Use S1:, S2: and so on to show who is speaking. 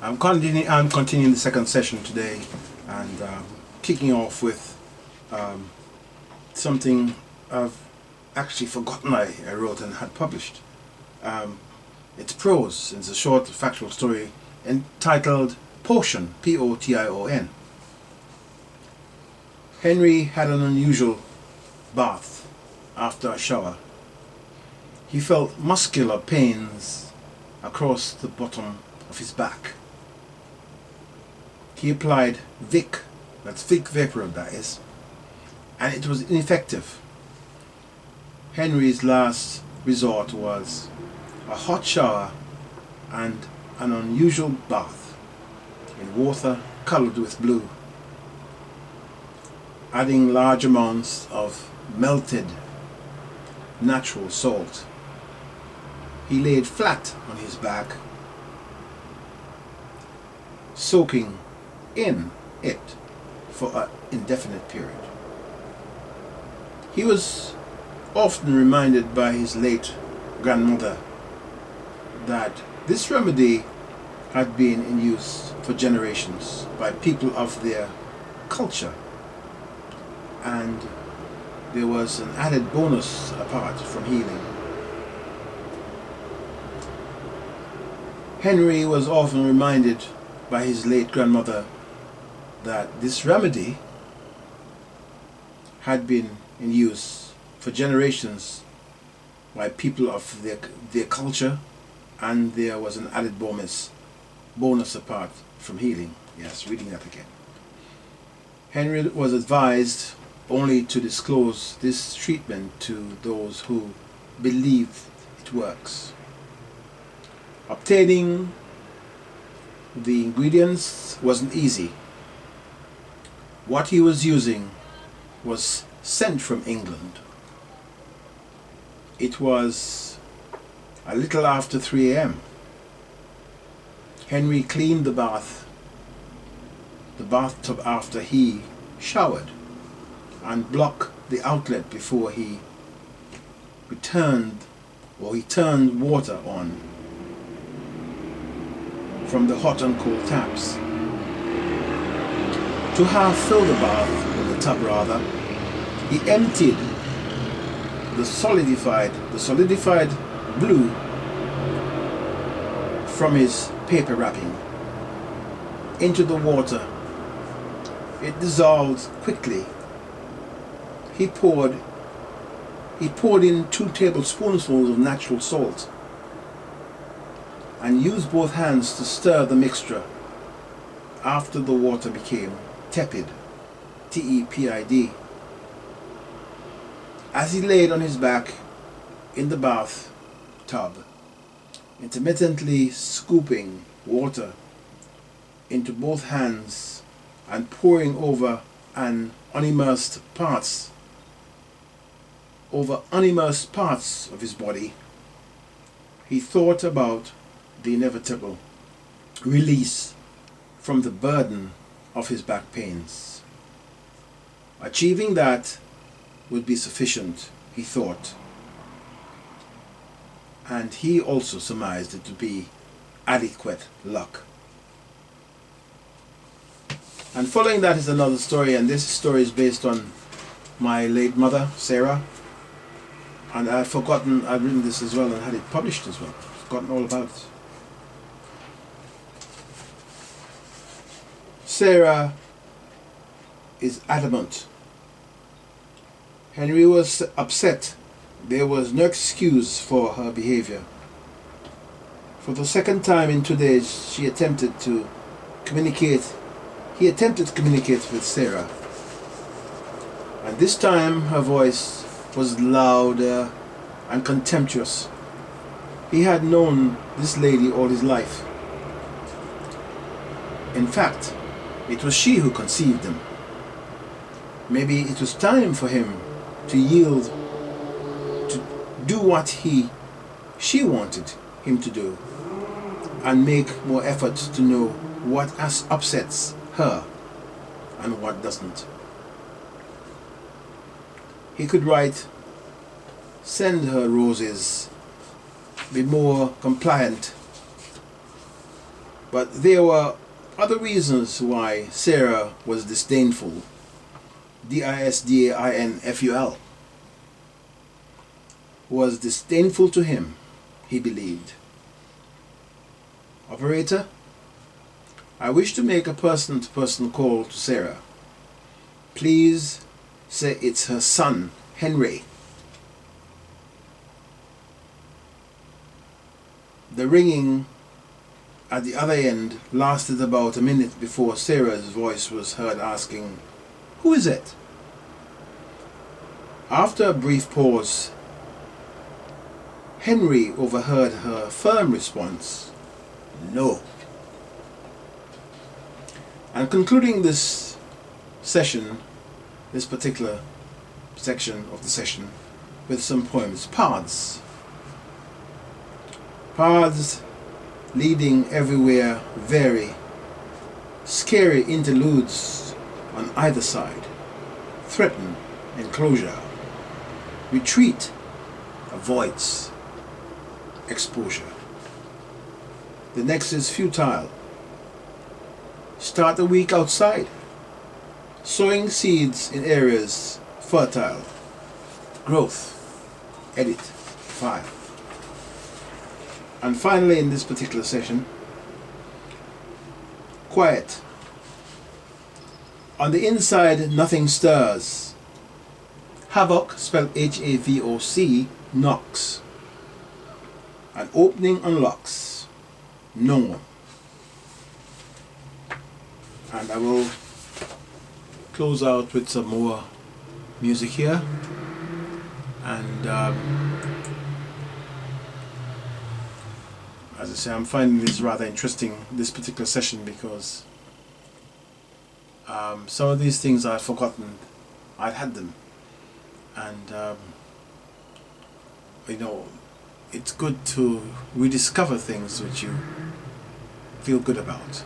S1: I'm continuing the second session today, and kicking off with something I've actually forgotten I wrote and had published. It's prose. It's a short factual story entitled Potion, P-O-T-I-O-N. Henry had an unusual bath after a shower. He felt muscular pains across the bottom of his back. He applied Vic, that's Vic Vapor that is, and it was ineffective. Henry's last resort was a hot shower and an unusual bath in water colored with blue, adding large amounts of melted natural salt. He laid flat on his back, soaking in it for an indefinite period. He was often reminded by his late grandmother that this remedy had been in use for generations by people of their culture, and there was an added bonus apart from healing. Henry was often reminded by his late grandmother that this remedy had been in use for generations by people of their culture, and there was an added bonus apart from healing. Yes, reading that again. Henry was advised only to disclose this treatment to those who believe it works. Obtaining the ingredients wasn't easy. What he was using was sent from England. It was a little after 3 a.m. Henry cleaned the bathtub after he showered, and blocked the outlet before he turned water on from the hot and cold taps. To half fill the bath, or the tub rather, he emptied the solidified blue from his paper wrapping into the water. It dissolved quickly. He poured in 2 tablespoonfuls of natural salt and used both hands to stir the mixture after the water became tepid, T-E-P-I-D. As he laid on his back in the bath tub, intermittently scooping water into both hands and pouring over unimmersed parts of his body, he thought about the inevitable release from the burden of his back pains. Achieving that would be sufficient, he thought, and he also surmised it to be adequate luck. And following that is another story, and this story is based on my late mother, Sarah, and I'd written this as well and had it published as well. I've forgotten all about it. Sarah is adamant. Henry was upset. There was no excuse for her behavior. For the second time in 2 days, he attempted to communicate with Sarah. And this time her voice was louder and contemptuous. He had known this lady all his life. In fact, it was she who conceived him. Maybe it was time for him to yield, to do what she wanted him to do, and make more effort to know what upsets her and what doesn't. He could write, send her roses, be more compliant, But there were other reasons why Sarah was disdainful. Disdainful. Was disdainful to him, he believed. Operator, I wish to make a person-to-person call to Sarah. Please say it's her son, Henry. The ringing at the other end lasted about a minute before Sarah's voice was heard asking, "Who is it?" After a brief pause, Henry overheard her firm response, "No." And concluding this session, this particular section of the session, with some poems, paths. Paths leading everywhere vary, scary interludes on either side, threaten enclosure, retreat avoids exposure. The next is futile. Start the week outside, sowing seeds in areas fertile. Growth. Edit 5. And finally, in this particular session, quiet. On the inside, nothing stirs. Havoc, spelled H-A-V-O-C, knocks. An opening unlocks. No one. And I will close out with some more music here. And as I say, I'm finding this rather interesting, this particular session, because some of these things I'd forgotten I'd had them. And you know, it's good to rediscover things which you feel good about.